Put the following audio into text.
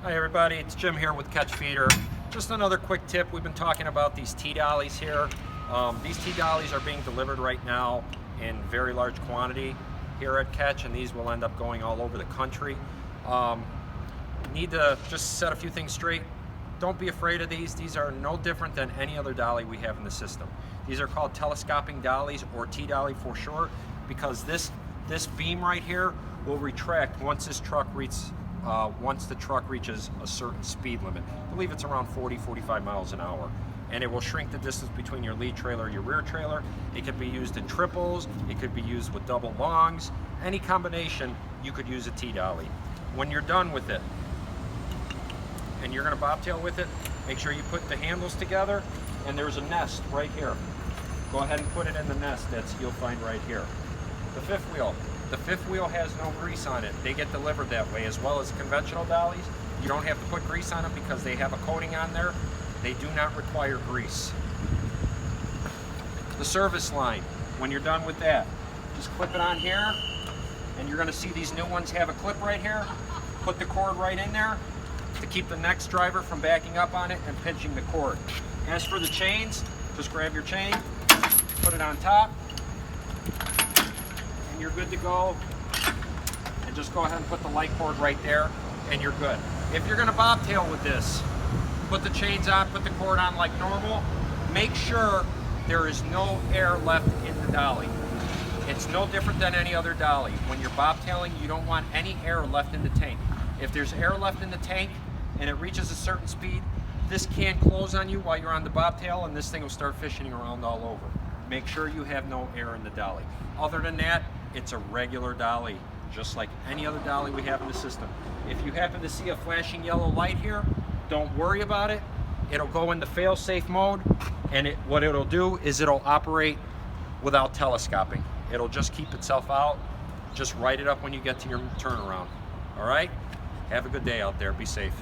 Hi everybody, it's Jim here with Catch Feeder. Just another quick tip. We've been talking about these T-Dollies here. These T-Dollies are being delivered right now in very large quantity here at Catch, and these will end up going all over the country. Need to just set a few things straight. Don't be afraid of these. These are no different than any other dolly we have in the system. These are called telescoping dollies, or T-Dolly for short, because this beam right here will retract once the truck reaches a certain speed limit. I believe it's around 40-45 miles an hour. And it will shrink the distance between your lead trailer and your rear trailer. It could be used in triples, it could be used with double longs. Any combination, you could use a T-Dolly. When you're done with it, and you're gonna bobtail with it, make sure you put the handles together, and there's a nest right here. Go ahead and put it in the nest that you'll find right here. The fifth wheel. The fifth wheel has no grease on it. They get delivered that way, as well as conventional dollies. You don't have to put grease on them because they have a coating on there. They do not require grease. The service line, when you're done with that, just clip it on here, and you're gonna see these new ones have a clip right here. Put the cord right in there to keep the next driver from backing up on it and pinching the cord. As for the chains, just grab your chain, put it on top, and you're good to go. And just go ahead and put the light cord right there, and you're good. If you're gonna bobtail with this, put the chains on, put the cord on like normal. Make sure there is no air left in the dolly. It's no different than any other dolly. When you're bobtailing, you don't want any air left in the tank. If there's air left in the tank and it reaches a certain speed, this can close on you while you're on the bobtail, and this thing will start fishing around all over. Make sure you have no air in the dolly. Other than that, it's a regular dolly, just like any other dolly we have in the system. If you happen to see a flashing yellow light here, don't worry about it. It'll go into fail-safe mode, and what it'll do is it'll operate without telescoping. It'll just keep itself out. Just write it up when you get to your turnaround. All right? Have a good day out there. Be safe.